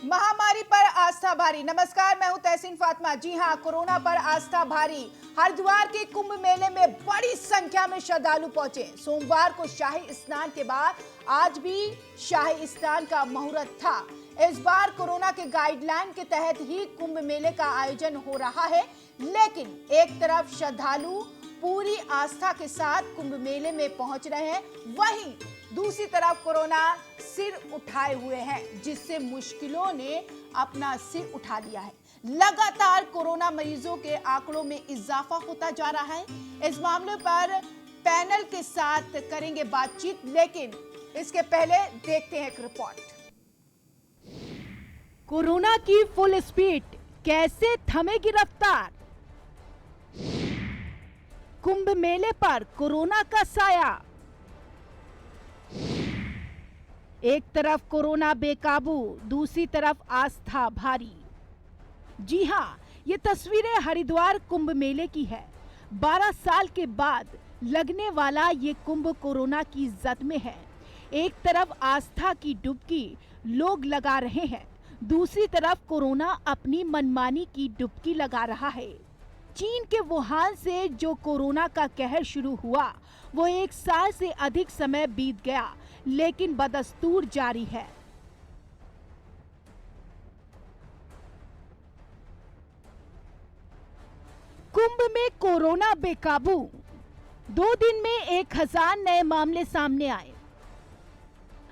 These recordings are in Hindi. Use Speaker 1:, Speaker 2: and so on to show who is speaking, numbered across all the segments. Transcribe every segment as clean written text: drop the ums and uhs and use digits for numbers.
Speaker 1: महामारी पर आस्था भारी। नमस्कार, मैं हूं तहसीन फातिमा। जी हां, कोरोना पर आस्था भारी। हरिद्वार के कुंभ मेले में बड़ी संख्या में श्रद्धालु पहुंचे। सोमवार को शाही स्नान के बाद आज भी शाही स्नान का मुहूर्त था। इस बार कोरोना के गाइडलाइन के तहत ही कुंभ मेले का आयोजन हो रहा है, लेकिन एक तरफ श्रद्धालु पूरी आस्था के साथ कुंभ मेले में पहुंच रहे हैं, वहीं दूसरी तरफ कोरोना सिर उठाए हुए हैं, जिससे मुश्किलों ने अपना सिर उठा लिया है। लगातार कोरोना मरीजों के आंकड़ों में इजाफा होता जा रहा है। इस मामले पर पैनल के साथ करेंगे बातचीत, लेकिन इसके पहले देखते हैं एक रिपोर्ट।
Speaker 2: कोरोना की फुल स्पीड, कैसे थमेगी रफ्तार? कुंभ मेले पर कोरोना का साया। एक तरफ कोरोना बेकाबू, दूसरी तरफ आस्था भारी। जी हां, ये तस्वीरें हरिद्वार कुंभ मेले की है। 12 साल के बाद लगने वाला ये कुंभ कोरोना की जद में है। एक तरफ आस्था की डुबकी लोग लगा रहे हैं, दूसरी तरफ कोरोना अपनी मनमानी की डुबकी लगा रहा है। चीन के वुहान से जो कोरोना का कहर शुरू हुआ, वो 1 साल से अधिक समय बीत गया, लेकिन बदस्तूर जारी है। कुंभ में कोरोना बेकाबू। 2 दिन में 1000 नए मामले सामने आए।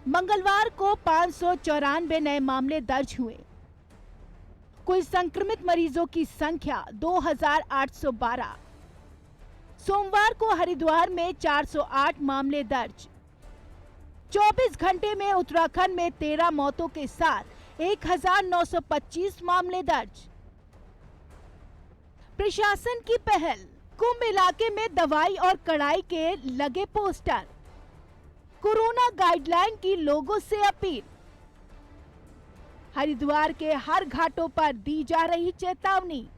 Speaker 2: मंगलवार को 594 नए मामले दर्ज हुए। कुल संक्रमित मरीजों की संख्या 2812। सोमवार को हरिद्वार में 408 मामले दर्ज। 24 घंटे में उत्तराखंड में 13 मौतों के साथ 1925 मामले दर्ज। प्रशासन की पहल, कुंभ इलाके में दवाई और कड़ाई के लगे पोस्टर। कोरोना गाइडलाइन की लोगों से अपील। हरिद्वार के हर घाटों पर दी जा रही चेतावनी।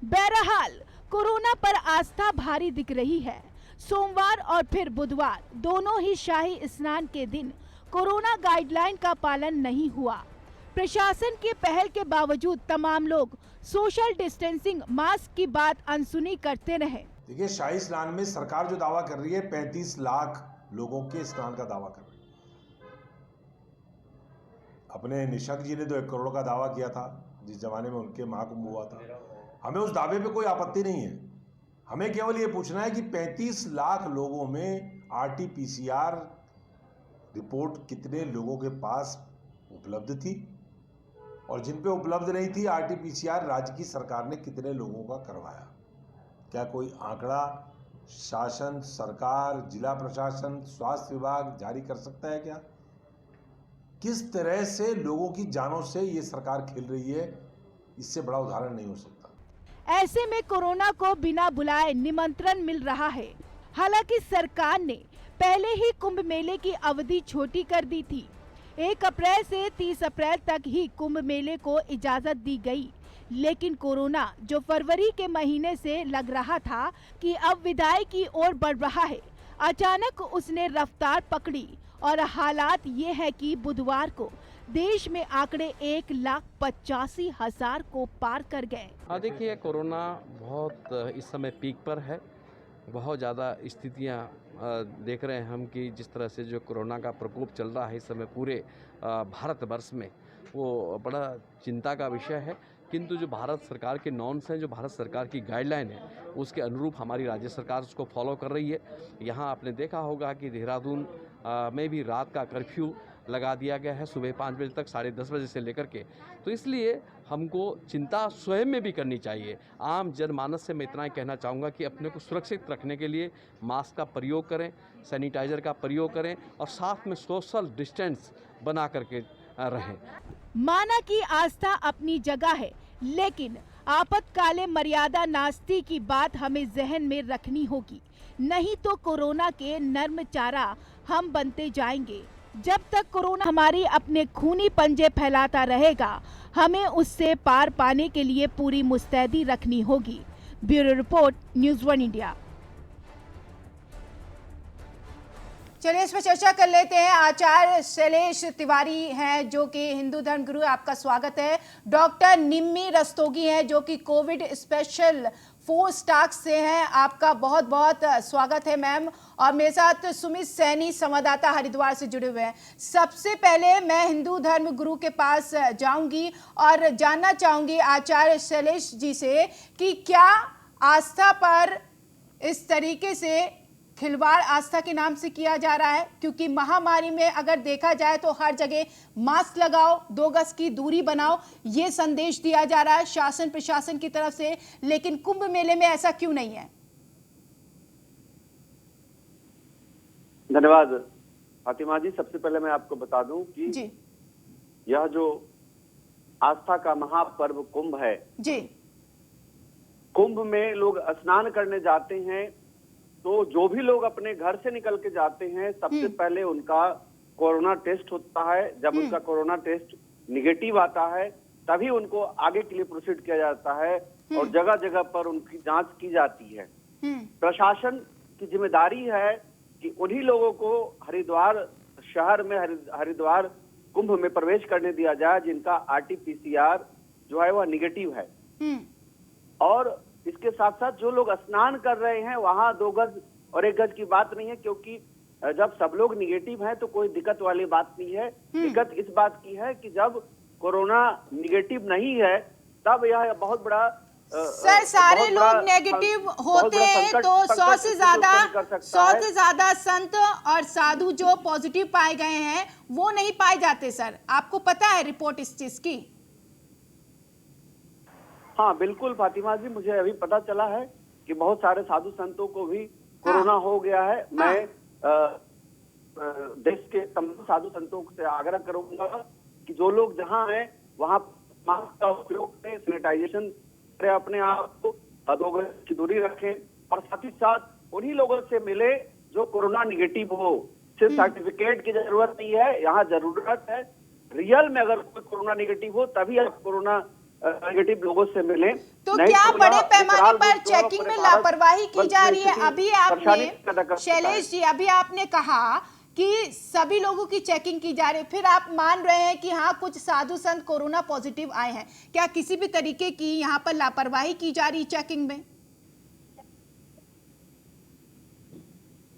Speaker 2: बहरहाल कोरोना पर आस्था भारी दिख रही है। सोमवार और फिर बुधवार दोनों ही शाही स्नान के दिन कोरोना गाइडलाइन का पालन नहीं हुआ। प्रशासन के पहल के बावजूद तमाम लोग सोशल डिस्टेंसिंग, मास्क की बात अनसुनी करते रहे।
Speaker 3: देखिए, शाही स्नान में सरकार जो दावा कर रही है 35 लाख लोगों के स्नान का दावा कर रही है। अपने निशंक जी ने तो 1 करोड़ का दावा किया था जिस जमाने में उनके महाकुंभ हुआ था। हमें उस दावे पे कोई आपत्ति नहीं है। हमें केवल ये पूछना है कि 35 लाख लोगों में RT-PCR रिपोर्ट कितने लोगों के पास उपलब्ध थी, और जिन पे उपलब्ध नहीं थी RT-PCR राज्य की सरकार ने कितने लोगों का करवाया। क्या कोई आंकड़ा शासन, सरकार, जिला प्रशासन, स्वास्थ्य विभाग जारी कर सकता है क्या? किस तरह से लोगों की जानों से ये सरकार खेल रही है, इससे बड़ा उदाहरण नहीं हो सकता।
Speaker 2: ऐसे में कोरोना को बिना बुलाए निमंत्रण मिल रहा है। हालांकि सरकार ने पहले ही कुंभ मेले की अवधि छोटी कर दी थी। 1 अप्रैल से 30 अप्रैल तक ही कुंभ मेले को इजाजत दी गई, लेकिन कोरोना जो फरवरी के महीने से लग रहा था कि अब विदाई की ओर बढ़ रहा है, अचानक उसने रफ्तार पकड़ी और हालात ये है कि बुधवार को देश में आंकड़े 1,85,000 को पार कर गए।
Speaker 4: हाँ, देखिए, कोरोना बहुत इस समय पीक पर है। बहुत ज़्यादा स्थितियाँ देख रहे हैं हम कि जिस तरह से जो कोरोना का प्रकोप चल रहा है इस समय पूरे भारतवर्ष में, वो बड़ा चिंता का विषय है। किंतु जो भारत सरकार के नॉर्म्स हैं, जो भारत सरकार की गाइडलाइन है, उसके अनुरूप हमारी राज्य सरकार उसको फॉलो कर रही है। यहाँ आपने देखा होगा कि देहरादून में भी रात का कर्फ्यू लगा दिया गया है, सुबह 5 बजे तक, 10:30 बजे से लेकर के। तो इसलिए हमको चिंता स्वयं में भी करनी चाहिए। आम जनमानस से मैं इतना ही कहना चाहूँगा कि अपने को सुरक्षित रखने के लिए मास्क का प्रयोग करें, सैनिटाइज़र का प्रयोग करें और साथ में सोशल डिस्टेंस बना करके रहें।
Speaker 2: माना कि आस्था अपनी जगह है, लेकिन आपातकाले मर्यादा नास्ति की बात हमें जहन में रखनी होगी, नहीं तो कोरोना के नर्म चारा हम बनते जाएंगे। जब तक कोरोना हमारी अपने खूनी पंजे फैलाता रहेगा, हमें उससे पार पाने के लिए पूरी मुस्तैदी रखनी होगी। Bureau report, news 1 India.
Speaker 1: चलिए इस पर चर्चा कर लेते हैं। आचार्य शैलेश तिवारी हैं जो कि हिंदू धर्म गुरु, आपका स्वागत है। डॉक्टर निम्मी रस्तोगी हैं जो कि कोविड स्पेशल फोर्स टास्क से हैं, आपका बहुत बहुत स्वागत है मैम। और मेरे साथ सुमित सैनी संवाददाता हरिद्वार से जुड़े हुए हैं। सबसे पहले मैं हिंदू धर्म गुरु के पास जाऊंगी और जानना चाहूंगी आचार्य शैलेश जी से कि क्या आस्था पर इस तरीके से खिलवाड़ आस्था के नाम से किया जा रहा है? क्योंकि महामारी में अगर देखा जाए तो हर जगह मास्क लगाओ, 2 गज की दूरी बनाओ, ये संदेश दिया जा रहा है शासन प्रशासन की तरफ से, लेकिन कुंभ मेले में ऐसा क्यों नहीं है?
Speaker 5: धन्यवाद फातिमा जी। सबसे पहले मैं आपको बता दूं कि
Speaker 1: जी
Speaker 5: यह जो आस्था का महापर्व कुंभ है,
Speaker 1: जी
Speaker 5: कुंभ में लोग स्नान करने जाते हैं, तो जो भी लोग अपने घर से निकल के जाते हैं सबसे पहले उनका कोरोना टेस्ट होता है। जब उनका कोरोना टेस्ट निगेटिव आता है तभी उनको आगे के लिए प्रोसीड किया जाता है और जगह जगह पर उनकी जांच की जाती है। प्रशासन की जिम्मेदारी है कि उन्हीं लोगों को हरिद्वार शहर में हरिद्वार कुंभ में प्रवेश करने दिया जाए जिनका RT-PCR जो है वह निगेटिव है। और इसके साथ साथ जो लोग स्नान कर रहे हैं वहां 2 गज और 1 गज की बात नहीं है, क्योंकि जब सब लोग निगेटिव हैं तो कोई दिक्कत वाली बात नहीं है। दिक्कत इस बात की है कि जब कोरोना निगेटिव नहीं है तब यह बहुत बड़ा
Speaker 1: सर सारे लोग नेगेटिव होते हैं तो 100 से ज्यादा संत और साधु जो पॉजिटिव पाए गए हैं वो नहीं पाए जाते। सर आपको पता है रिपोर्ट इस चीज की?
Speaker 5: हाँ बिल्कुल फातिमा जी, मुझे अभी पता चला है कि बहुत सारे साधु संतों को भी कोरोना हो गया है। मैं देश के तमाम साधु संतों से आग्रह करूंगा कि जो लोग जहां हैं वहां मास्क का उपयोग करें, सैनिटाइजेशन करें, अपने आप को 2 गज की दूरी रखें और साथ ही साथ उन्हीं लोगों से मिले जो कोरोना निगेटिव हो। सिर्फ सर्टिफिकेट की जरूरत नहीं है, यहाँ जरूरत है रियल में अगर कोई कोरोना निगेटिव हो तभी आप कोरोना नेगेटिव लोगों से मिले।
Speaker 1: तो क्या बड़े पैमाने पर चेकिंग में लापरवाही की जा रही है? अभी आपने शैलेश जी अभी आपने कहा कि सभी लोगों की चेकिंग की जा रही है, फिर आप मान रहे हैं कि हाँ कुछ साधु संत कोरोना पॉजिटिव आए हैं। क्या किसी भी तरीके की यहाँ पर लापरवाही की जा रही चेकिंग में?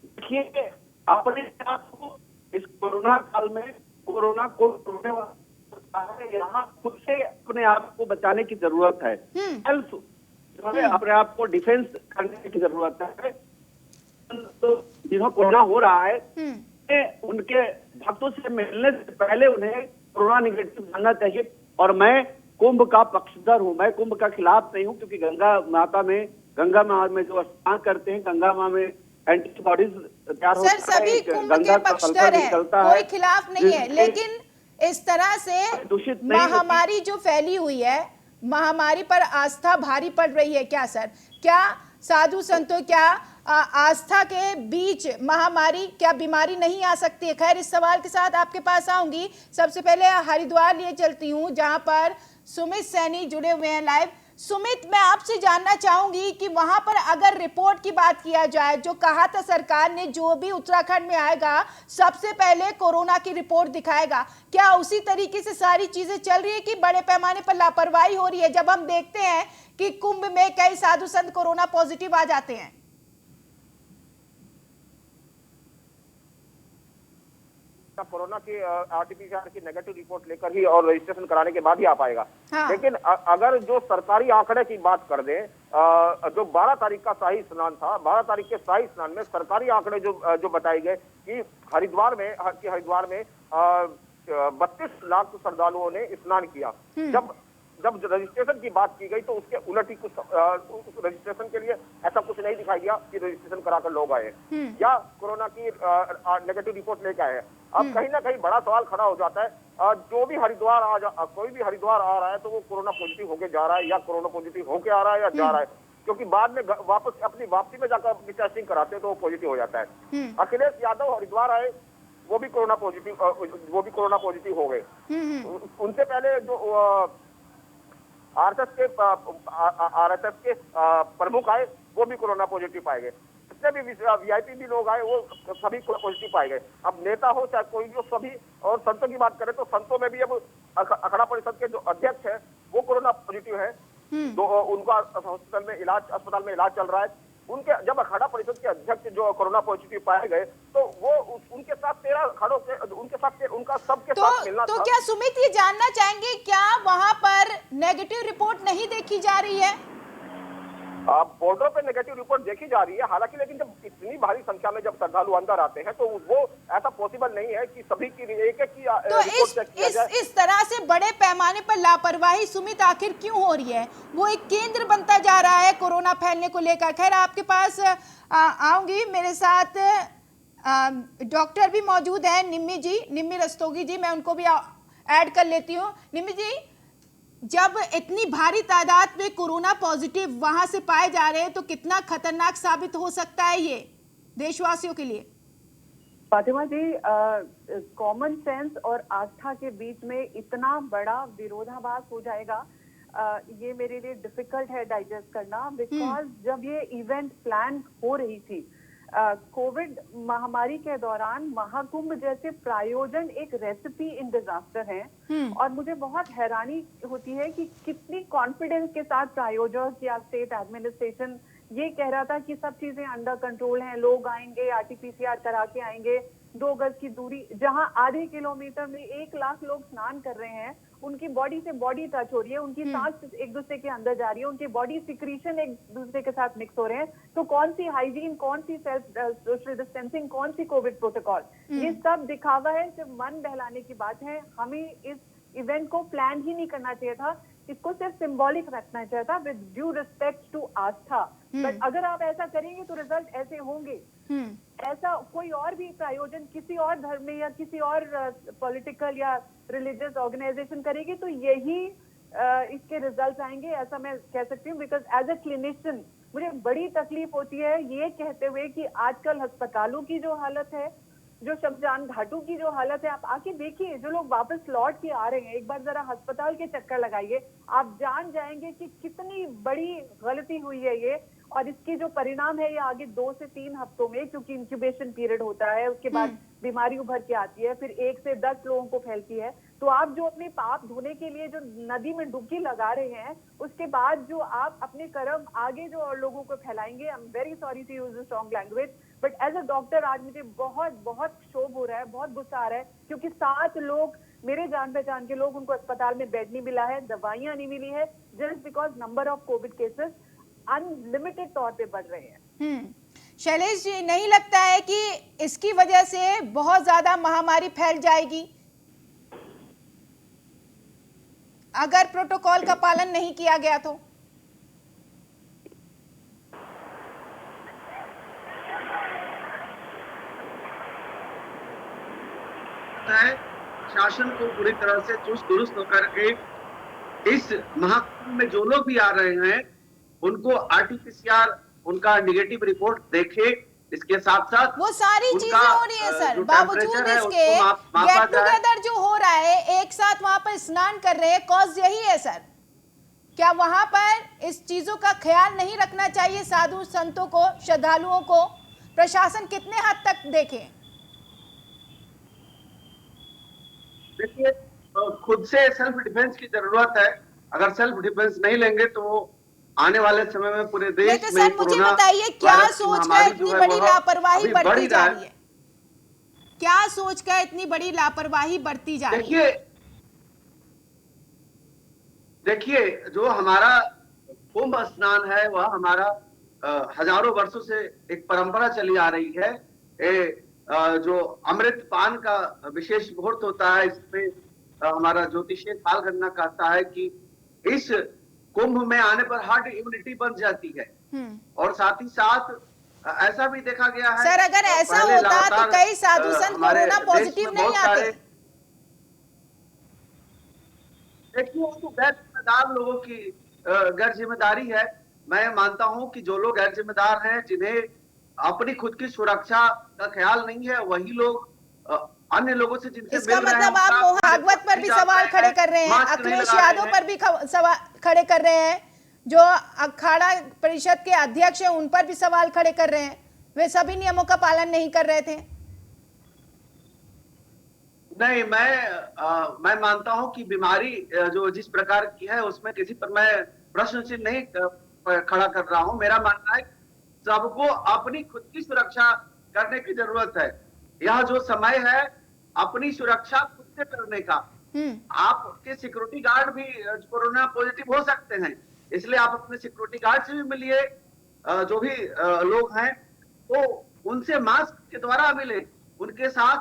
Speaker 5: देखिए अपने आप को इस कोरोना काल में कोरोना को रोकने वाला यहाँ खुद से अपने आप को बचाने की जरूरत है। सेल्फ अपने आप को डिफेंस करने की जरूरत है। तो जिन्होंने कोरोना हो रहा है उनके भक्तों से मिलने से पहले उन्हें कोरोना निगेटिव जानना चाहिए। और मैं कुंभ का पक्षधर हूँ, मैं कुंभ का खिलाफ नहीं हूँ, क्योंकि गंगा माँ में जो स्नान करते हैं गंगा माँ में एंटीबॉडीज तैयार होता है।
Speaker 1: सभी कुंभ के पक्षधर हैं, कोई खिलाफ नहीं है, लेकिन इस तरह से महामारी जो फैली हुई है, महामारी पर आस्था भारी पड़ रही है क्या सर? क्या साधु संतों, क्या आस्था के बीच महामारी, क्या बीमारी नहीं आ सकती है? खैर इस सवाल के साथ आपके पास आऊंगी। सबसे पहले हरिद्वार लिए चलती हूँ जहां पर सुमित सैनी जुड़े हुए हैं लाइव। सुमित, मैं आपसे जानना चाहूंगी कि वहां पर अगर रिपोर्ट की बात किया जाए, जो कहा था सरकार ने जो भी उत्तराखंड में आएगा सबसे पहले कोरोना की रिपोर्ट दिखाएगा, क्या उसी तरीके से सारी चीजें चल रही है कि बड़े पैमाने पर लापरवाही हो रही है? जब हम देखते हैं कि कुंभ में कई साधु संत कोरोना पॉजिटिव आ जाते हैं।
Speaker 6: कोरोना की RT-PCR की नेगेटिव रिपोर्ट लेकर ही और रजिस्ट्रेशन कराने के बाद ही आ पाएगा।
Speaker 1: हाँ।
Speaker 6: लेकिन अगर जो सरकारी आंकड़े की बात कर दें, जो 12 तारीख का शाही स्नान था, 12 तारीख के शाही स्नान में सरकारी आंकड़े जो बताए गए कि हरिद्वार में 32 लाख श्रद्धालुओं ने स्नान किया। जब रजिस्ट्रेशन की बात की गई तो उसके उलट ही कुछ रजिस्ट्रेशन के लिए ऐसा कुछ नहीं दिखाई दिया कि रजिस्ट्रेशन कराकर लोग आए या कोरोना की नेगेटिव रिपोर्ट लेके आए। अब कहीं ना कहीं बड़ा सवाल खड़ा हो जाता है, कोई भी हरिद्वार आ रहा है तो वो कोरोना पॉजिटिव होके जा रहा है या कोरोना पॉजिटिव होके आ रहा है या जा रहा है, क्योंकि बाद में वापस अपनी वापसी में जाकर अपनी टेस्टिंग कराते हैं तो वो पॉजिटिव हो जाता है। अखिलेश यादव हरिद्वार आए, वो भी कोरोना पॉजिटिव हो गए। उनसे पहले जो आरएसएस के प्रमुख आए वो भी कोरोना पॉजिटिव पाए गए। जितने भी वीआईपी भी लोग आए वो सभी पॉजिटिव पाए गए। अब नेता हो चाहे कोई भी हो, सभी। और संतों की बात करें तो संतों में भी अब अखाड़ा परिषद के जो अध्यक्ष है वो कोरोना पॉजिटिव है। तो उनका अस्पताल में इलाज चल रहा है। उनके जब अखाड़ा परिषद के अध्यक्ष जो कोरोना पॉजिटिव पाए गए तो वो उनके साथ 13 अखाड़ों के उनका सबके साथ मिलना
Speaker 1: तो
Speaker 6: था।
Speaker 1: क्या सुमित ये जानना चाहेंगे क्या वहां पर नेगेटिव रिपोर्ट नहीं देखी जा रही है?
Speaker 6: बॉर्डर पे नेगेटिव रिपोर्ट देखी जा रही है हालांकि, लेकिन जब इतनी भारी संख्या में जब श्रद्धालु अंदर आते हैं तो वो ऐसा पॉसिबल नहीं है कि सभी की एक की
Speaker 1: तो
Speaker 6: रिपोर्ट चेक किया जाए।
Speaker 1: इस तरह से बड़े पैमाने पर लापरवाही सुमित आखिर क्यों हो रही है? वो एक केंद्र बनता जा रहा है कोरोना फैलने को लेकर। खैर आपके पास आऊंगी, मेरे साथ डॉक्टर भी मौजूद है, निम्मी रस्तोगी जी, मैं उनको भी ऐड कर लेती हूँ। निम्मी जी, जब इतनी भारी तादाद में कोरोना पॉजिटिव वहां से पाए जा रहे हैं तो कितना खतरनाक साबित हो सकता है ये देशवासियों के लिए?
Speaker 7: फातिमा जी, कॉमन सेंस और आस्था के बीच में इतना बड़ा विरोधाभास हो जाएगा, ये मेरे लिए डिफिकल्ट है डाइजेस्ट करना। बिकॉज जब ये इवेंट प्लान हो रही थी कोविड महामारी के दौरान, महाकुंभ जैसे प्रायोजन एक रेसिपी इन डिजास्टर है। और मुझे बहुत हैरानी होती है कि कितनी कॉन्फिडेंस के साथ प्रायोजक या स्टेट एडमिनिस्ट्रेशन ये कह रहा था कि सब चीजें अंडर कंट्रोल हैं, लोग आएंगे, आरटीपीसीआर करा के आएंगे, 2 गज की दूरी। जहां आधे किलोमीटर में 1 लाख लोग स्नान कर रहे हैं, उनकी बॉडी से बॉडी टच हो रही है, उनकी सांस एक दूसरे के अंदर जा रही है, उनकी बॉडी सिक्रीशन एक दूसरे के साथ मिक्स हो रहे हैं, तो कौन सी हाइजीन, कौन सी सोशल डिस्टेंसिंग, कौन सी कोविड प्रोटोकॉल, ये सब दिखावा है, सिर्फ मन बहलाने की बात है। हमें इस इवेंट को प्लान ही नहीं करना चाहिए था, इसको सिर्फ सिंबॉलिक रखना चाहिए था विद ड्यू रिस्पेक्ट टू आस्था। बट अगर आप ऐसा करेंगे तो रिजल्ट ऐसे होंगे। ऐसा कोई और भी प्रायोजन किसी और धर्म में या किसी और पॉलिटिकल या रिलीजियस ऑर्गेनाइजेशन करेगी तो यही इसके रिजल्ट आएंगे, ऐसा मैं कह सकती हूँ। बिकॉज एज अ क्लिनिशियन मुझे बड़ी तकलीफ होती है ये कहते हुए कि आजकल अस्पतालों की जो हालत है, जो शमशान घाटों की जो हालत है, आप आके देखिए, जो लोग वापस लौट के आ रहे हैं, एक बार जरा अस्पताल के चक्कर लगाइए, आप जान जाएंगे कि कितनी बड़ी गलती हुई है ये। और इसके जो परिणाम है ये आगे 2 से 3 हफ्तों में, क्योंकि इंक्यूबेशन पीरियड होता है, उसके बाद बीमारी उभर के आती है, फिर 1 से 10 लोगों को फैलती है। तो आप जो अपने पाप धोने के लिए जो नदी में डुबकी लगा रहे हैं, उसके बाद जो आप अपने कर्म आगे जो और लोगों को फैलाएंगे, I am very sorry to use strong language, but as a doctor आज मुझे बहुत बहुत क्षोभ हो रहा है, बहुत गुस्सा आ रहा है, क्योंकि 7 लोग मेरे जान पहचान के लोग, उनको अस्पताल में बेड नहीं मिला है, दवाइयां नहीं मिली है, just because number of Covid cases unlimited तौर पे बढ़ रहे हैं।
Speaker 1: शैलेश जी, नहीं लगता है कि इसकी वजह से बहुत ज्यादा महामारी फैल जाएगी अगर प्रोटोकॉल का पालन नहीं किया गया तो?
Speaker 8: शासन को पूरी तरह से चुस्त दुरुस्त होकर के इस महाकुंभ में जो लोग भी आ रहे हैं उनको आरटीपीसीआर उनका नेगेटिव रिपोर्ट देखे, इसके साथ साथ
Speaker 1: वो सारी चीजें हो रही है सर, बावजूद इसके गेट टुगेदर जो हो रहा है, एक साथ वहां पर स्नान कर रहे हैं, कॉज यही है सर। क्या वहां पर इस चीजों का ख्याल नहीं रखना चाहिए साधु संतों को, श्रद्धालुओं को? प्रशासन कितने हद तक देखे?
Speaker 8: देखिए, खुद से सेल्फ डिफेंस की जरूरत है। अगर सेल्फ डिफेंस नहीं लेंगे तो आने वाले समय में पूरे देश में
Speaker 1: सर मुझे बताइए, क्या सोचकर इतनी बड़ी लापरवाही बढ़ती जा रही है? क्या सोचकर इतनी बड़ी लापरवाही बढ़ती जा रही है?
Speaker 8: देखिए, जो हमारा कुंभ स्नान है वह हमारा हजारों वर्षों से एक परंपरा चली आ रही है। जो अमृत पान का विशेष मुहूर्त होता है, इसमें हमारा ज्योतिषीय काल गणना कहता है कि इस कुंभ में आने पर हार्ट इम्यूनिटी बन जाती है। और साथ ही साथ ऐसा भी देखा गया है
Speaker 1: सर, अगर ऐसा होता तो कई साधु संत कोरोना पॉजिटिव नहीं आते।
Speaker 8: देखिए, वो तो गैर जिम्मेदार लोगों की गैर जिम्मेदारी है। मैं मानता हूं कि जो लोग गैर जिम्मेदार हैं, जिन्हें अपनी खुद की सुरक्षा का ख्याल नहीं है, वही लोग अन्य लोगों से जिनसे
Speaker 1: इसका मतलब आप मोहन भागवत पर भी सवाल खड़े कर रहे हैं, अखिलेश यादव पर भी सवाल खड़े कर रहे हैं, जो अखाड़ा परिषद के अध्यक्ष हैं उन पर भी सवाल खड़े कर रहे हैं। वे सभी नियमों का पालन नहीं कर रहे थे?
Speaker 8: नहीं, मैं मानता हूं कि बीमारी जो जिस प्रकार की है उसमें किसी पर मैं प्रश्न चिन्ह नहीं खड़ा कर रहा हूं। मेरा मानना है सबको अपनी खुद की सुरक्षा करने की जरूरत है। यह जो समय है अपनी सुरक्षा खुद से करने का। आपके सिक्योरिटी गार्ड भी कोरोना पॉजिटिव हो सकते हैं, इसलिए आप अपने सिक्योरिटी गार्ड से भी मिलिए, जो भी लोग हैं तो उनसे मास्क के द्वारा मिले, उनके साथ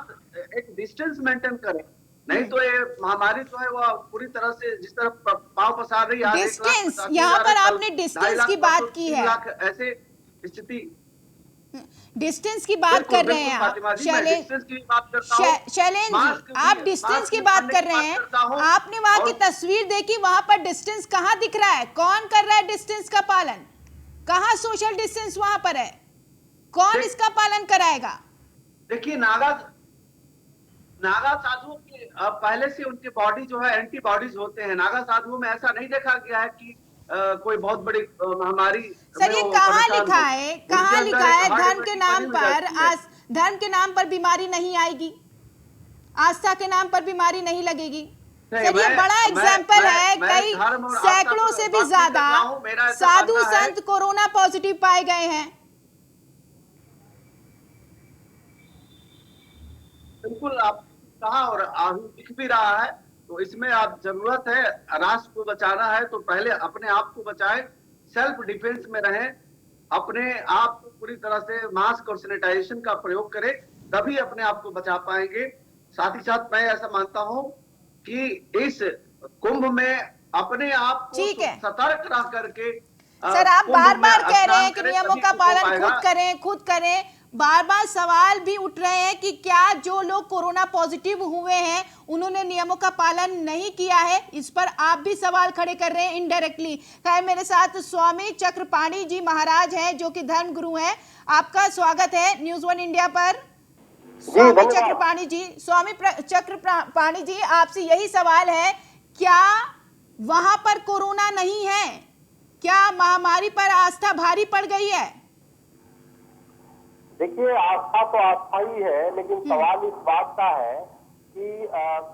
Speaker 8: एक डिस्टेंस मेंटेन करें। नहीं तो ये महामारी जो है वो पूरी तरह से जिस तरह पांव पसार रही है।
Speaker 1: डिस्टेंस, यहाँ पर आपने डिस्टेंस की बात की है,
Speaker 8: ऐसे स्थिति
Speaker 1: डिस्टेंस की बात कर रहे हैं आप शैलेंद्र जी, आप डिस्टेंस की बात कर रहे हैं। आपने वहां की तस्वीर देखी, वहां पर डिस्टेंस कहाँ दिख रहा है? कौन कर रहा है डिस्टेंस का पालन? कहाँ सोशल डिस्टेंस वहां पर है? कौन इसका पालन कराएगा?
Speaker 8: देखिए, नागा साधुओं की पहले से उनकी बॉडी जो है एंटीबॉडीज होते हैं। नागा साधुओं में ऐसा नहीं देखा गया है कि कोई बहुत बड़ी महामारी।
Speaker 1: सर ये कहाँ लिखा है, कहाँ लिखा है धर्म के नाम पर, धर्म के नाम पर बीमारी नहीं आएगी, आस्था के नाम पर बीमारी नहीं लगेगी? सर ये बड़ा एग्जाम्पल है, कई सैकड़ों से भी ज्यादा साधु संत कोरोना पॉजिटिव पाए गए हैं।
Speaker 8: बिल्कुल आप कहा और आगे दिख भी रहा है। तो इसमें आप जरूरत है, राष्ट्र को बचाना है तो पहले अपने आप को बचाएं, सेल्फ डिफेंस में रहें, अपने आप को पूरी तरह से मास्क और सैनिटाइजेशन का प्रयोग करें, तभी अपने आप को बचा पाएंगे। साथ ही साथ मैं ऐसा मानता हूं कि इस कुंभ में अपने आप को सतर्क रह करके
Speaker 1: सर आप बार बार कह रहे हैं कि नियमों का पालन खुद करें, बार बार सवाल भी उठ रहे हैं कि क्या जो लोग कोरोना पॉजिटिव हुए हैं उन्होंने नियमों का पालन नहीं किया है? इस पर आप भी सवाल खड़े कर रहे हैं इनडायरेक्टली। खैर मेरे साथ स्वामी चक्रपाणी जी महाराज हैं जो कि धर्म गुरु हैं। आपका स्वागत है न्यूज़ 1 इंडिया पर। स्वामी चक्रपाणी जी, स्वामी चक्रपाणी जी, आपसे यही सवाल है, क्या वहां पर कोरोना नहीं है? क्या महामारी पर आस्था भारी पड़ गई है?
Speaker 9: देखिए, आस्था तो आस्था ही है, लेकिन सवाल इस बात का है कि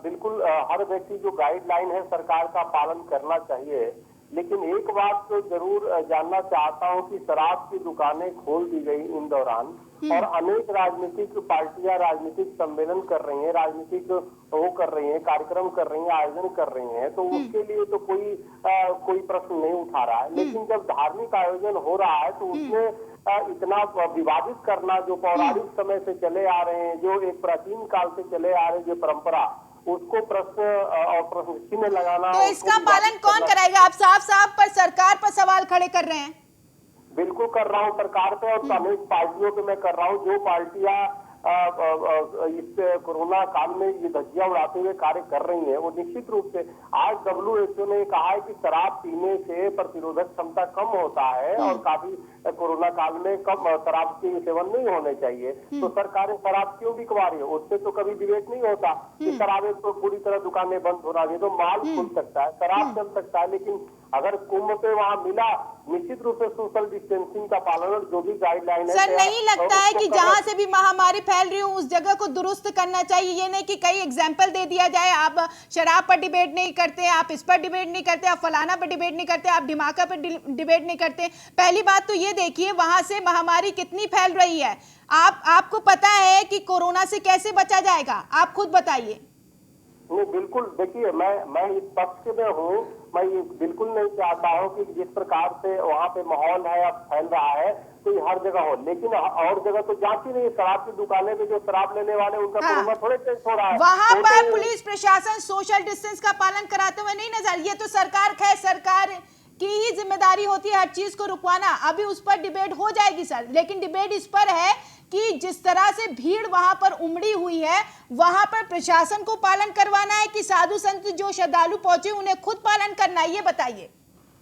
Speaker 9: बिल्कुल हर व्यक्ति जो गाइडलाइन है सरकार का पालन करना चाहिए। लेकिन एक बात तो जरूर जानना चाहता हूं कि शराब की दुकानें खोल दी गई इन दौरान और अनेक राजनीतिक पार्टियां राजनीतिक सम्मेलन कर रही हैं, राजनीतिक वो कर रही हैं, कार्यक्रम कर रही हैं, आयोजन कर रही हैं, तो उसके लिए तो कोई प्रश्न नहीं उठा रहा है। लेकिन जब धार्मिक आयोजन हो रहा है तो उसमें इतना विवादित करना, जो पौराणिक समय से चले आ रहे हैं, जो एक प्राचीन काल से चले आ रहे जो परंपरा, उसको प्रश्न और प्रश्न चिन्ह लगाना,
Speaker 1: तो इसका पालन कौन कराएगा? आप साफ पर सरकार पर सवाल खड़े कर रहे हैं।
Speaker 9: बिल्कुल कर रहा हूँ सरकार पे और अनेक पार्टियों पे मैं कर रहा हूँ। जो पार्टियां इस कोरोना काल में ये धज्जियां उड़ाते हुए कार्य कर रही हैं, वो निश्चित रूप से आज WHO ने कहा है कि शराब पीने से प्रतिरोधक क्षमता कम होता है और काफी कोरोना काल में कम शराब के सेवन नहीं होने चाहिए। तो सरकारें शराब क्यों बिकवा रही है? उससे तो कभी डिबेट नहीं होता कि शराबें तो पूरी तरह दुकानें बंद होना चाहिए, तो माल खुल सकता है, शराब चल सकता है। लेकिन अगर कुंभ पे वहाँ मिला, निश्चित रूप से सोशल डिस्टेंसिंग का पालन और जो भी गाइडलाइन है।
Speaker 1: सर नहीं लगता है कि जहां से भी महामारी फैल रही हो उस जगह को दुरुस्त करना चाहिए? ये नहीं कि कई एग्जाम्पल दे दिया जाए, आप शराब पर डिबेट नहीं करते, आप इस पर डिबेट नहीं करते, आप फलाना पर डिबेट नहीं करते, आप ढिमाका पर डिबेट नहीं करते। पहली बात तो ये देखिए वहां से महामारी कितनी फैल रही है। आपको पता है कि कोरोना से कैसे बचा जाएगा? आप खुद बताइए।
Speaker 9: नहीं, बिल्कुल देखिए, मैं इस पक्ष में हूँ। मैं ये बिल्कुल नहीं चाहता हूँ कि जिस प्रकार से वहाँ पे माहौल है अब फैल रहा है तो ये हर जगह हो, लेकिन और जगह तो जांच ही नहीं। शराब की दुकानें पे जो शराब लेने वाले उनका कोरोना थोड़े टेस्ट हो रहा है।
Speaker 1: वहाँ पर पुलिस प्रशासन सोशल डिस्टेंस का पालन कराते हुए नहीं नजर। ये तो सरकार की ही जिम्मेदारी होती है हर चीज को रुकवाना। अभी उस पर डिबेट हो जाएगी सर, लेकिन डिबेट इस पर है कि जिस तरह से भीड़ वहां पर उमड़ी हुई है, वहां पर प्रशासन को पालन करवाना है कि साधु संत जो श्रद्धालु पहुंचे उन्हें खुद पालन करना है? ये बताइए।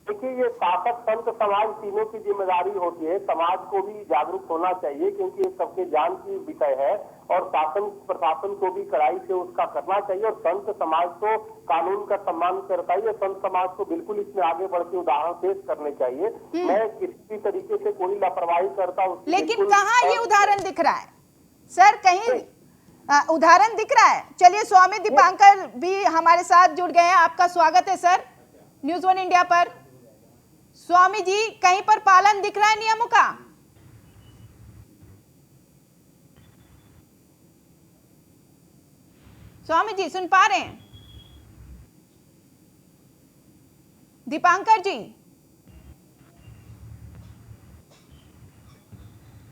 Speaker 9: देखिए, ये शासक संत समाज तीनों की जिम्मेदारी होती है। समाज को भी जागरूक होना चाहिए क्योंकि ये सबके जान की विषय है, और शासन प्रशासन को भी कड़ाई से उसका करना चाहिए। और संत समाज तो कानून का सम्मान करता ही है, संत समाज को बिल्कुल इसमें आगे बढ़ के उदाहरण पेश करने चाहिए। मैं किसी भी तरीके से कोई लापरवाही करता हूँ,
Speaker 1: लेकिन कहाँ ये उदाहरण दिख रहा है सर? कहीं उदाहरण दिख रहा है? चलिए, स्वामी दीपांकर भी हमारे साथ जुड़ गए हैं। आपका स्वागत है सर न्यूज़ 1 इंडिया पर। स्वामी जी, कहीं पर पालन दिख रहा है नियमों का? स्वामी जी सुन पा रहे हैं? दीपांकर जी,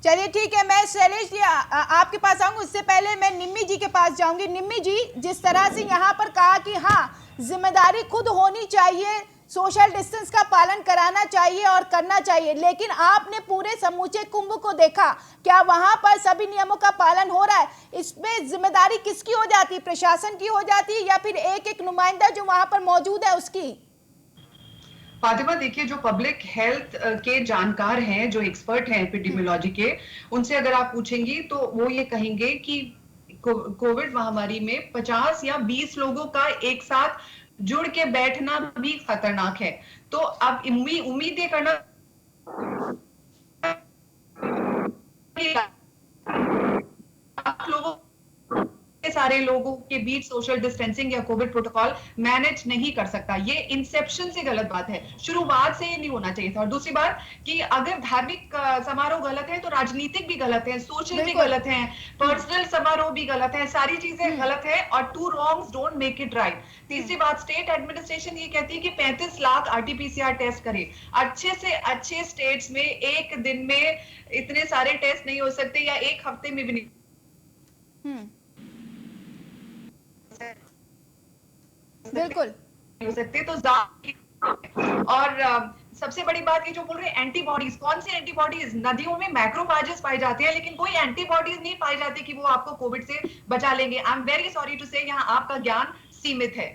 Speaker 1: चलिए ठीक है, मैं शैलेश जी आपके पास आऊंगी। उससे पहले मैं निम्मी जी के पास जाऊंगी। निम्मी जी, जिस तरह से यहाँ पर कहा कि हाँ, जिम्मेदारी खुद होनी चाहिए, सोशल डिस्टेंस का पालन कराना चाहिए और करना चाहिए, लेकिन आपने पूरे समूचे कुंभ को देखा, क्या वहां पर सभी नियमों का पालन हो रहा है? इसमें जिम्मेदारी किसकी हो जाती है? प्रशासन की हो जाती है या फिर एक एक नुमाइंदा जो वहां पर मौजूद है उसकी?
Speaker 10: फातिमा, देखिए, जो पब्लिक हेल्थ के जानकार हैं, जो एक्सपर्ट हैं एपिडेमियोलॉजी के, उनसे अगर आप पूछेंगी तो वो ये कहेंगे कि कोविड महामारी में 50 या 20 लोगों का एक साथ जुड़ के बैठना भी खतरनाक है। तो अब उम्मीद ये करना लोगों सारे लोगों के बीच सोशल डिस्टेंसिंग या कोविड प्रोटोकॉल मैनेज नहीं कर सकता। ये इंसेप्शन से गलत बात है, शुरुआत से ये नहीं होना चाहिए था। और दूसरी बात कि अगर धार्मिक समारोह गलत है तो राजनीतिक भी गलत है, सोशल भी गलत है, पर्सनल समारोह भी गलत है, सारी चीजें गलत है, और two wrongs don't make it right. तीसरी बात, स्टेट एडमिनिस्ट्रेशन ये कहती है कि 35 लाख RT-PCR टेस्ट करे। अच्छे से अच्छे स्टेट्स में एक दिन में इतने सारे टेस्ट नहीं हो सकते, या एक हफ्ते में भी नहीं
Speaker 1: बिल्कुल
Speaker 10: हो सकते। तो और सबसे बड़ी बात ये जो बोल रहे हैं एंटीबॉडीज, कौन सी एंटीबॉडीज? नदियों में मैक्रोफेजेस पाए जाते हैं, लेकिन कोई एंटीबॉडीज नहीं पाई जाती कि वो आपको कोविड से बचा लेंगे। I am very sorry to say, यहाँ आपका ज्ञान सीमित है।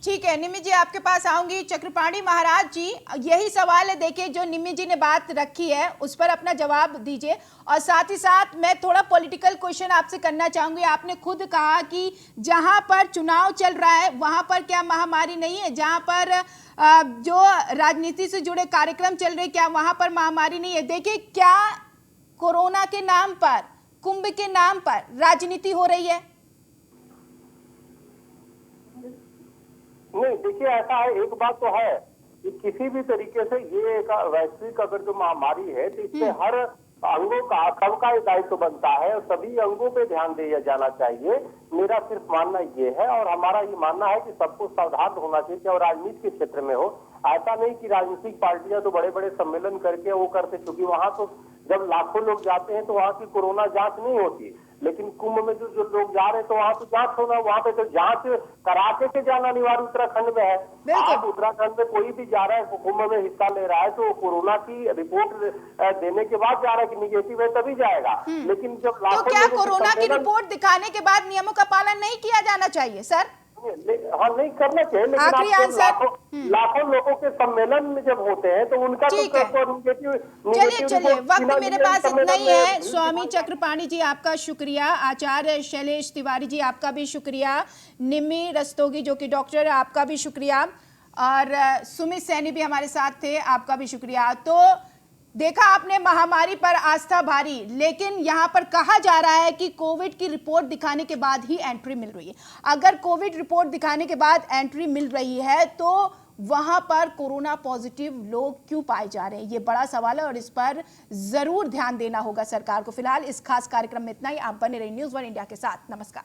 Speaker 1: ठीक है, निम्मी जी आपके पास आऊंगी। चक्रपाणी महाराज जी, यही सवाल है, देखिए जो निम्मी जी ने बात रखी है उस पर अपना जवाब दीजिए। और साथ ही साथ मैं थोड़ा पॉलिटिकल क्वेश्चन आपसे करना चाहूंगी। आपने खुद कहा कि जहां पर चुनाव चल रहा है वहां पर क्या महामारी नहीं है? जहां पर जो राजनीति से जुड़े कार्यक्रम चल रहे, क्या वहां पर महामारी नहीं है? देखिए, क्या कोरोना के नाम पर, कुंभ के नाम पर राजनीति हो रही है?
Speaker 9: नहीं, देखिए, ऐसा है, एक बात तो है कि किसी भी तरीके से ये एक वैश्विक अगर जो महामारी है तो इससे हर अंगों का, सबका ये दायित्व बनता है और सभी अंगों पे ध्यान दिया जाना चाहिए। मेरा सिर्फ मानना ये है, और हमारा ये मानना है कि सबको सावधान होना चाहिए, चाहे राजनीति के क्षेत्र में हो। ऐसा नहीं कि राजनीतिक पार्टियां तो बड़े बड़े सम्मेलन करके वो करते, क्योंकि वहां तो जब लाखों लोग जाते हैं तो वहां की कोरोना जांच नहीं होती, लेकिन कुंभ में जो लोग जा रहे हैं तो वहां तो जांच होना, वहां पे तो जांच करा के जाना अनिवार्य उत्तराखंड में है। आज उत्तराखंड में कोई भी जा रहा है, कुंभ में हिस्सा ले रहा है, तो कोरोना की रिपोर्ट देने के बाद जा रहा है कि निगेटिव है तभी जाएगा। लेकिन जब
Speaker 1: तो क्या कोरोना की रिपोर्ट दिखाने के बाद नियमों का पालन नहीं किया जाना चाहिए सर?
Speaker 9: हाँ, नहीं करना चाहिए, लेकिन लाखों लोगों के सम्मेलन में जब होते हैं तो उनका
Speaker 1: चलिए वक्त मेरे पास इतना ही है। स्वामी चक्रपाणी जी आपका शुक्रिया, आचार्य शैलेश तिवारी जी आपका भी शुक्रिया, निम्मी रस्तोगी जो कि डॉक्टर है आपका भी शुक्रिया, और सुमित सैनी भी हमारे साथ थे, आपका भी शुक्रिया। तो देखा आपने महामारी पर आस्था भारी, लेकिन यहां पर कहा जा रहा है कि कोविड की रिपोर्ट दिखाने के बाद ही एंट्री मिल रही है। अगर कोविड रिपोर्ट दिखाने के बाद एंट्री मिल रही है तो वहां पर कोरोना पॉजिटिव लोग क्यों पाए जा रहे हैं, ये बड़ा सवाल है और इस पर जरूर ध्यान देना होगा सरकार को। फिलहाल इस खास कार्यक्रम में इतना ही। आप बने रहिए न्यूज़ 1 इंडिया के साथ। नमस्कार।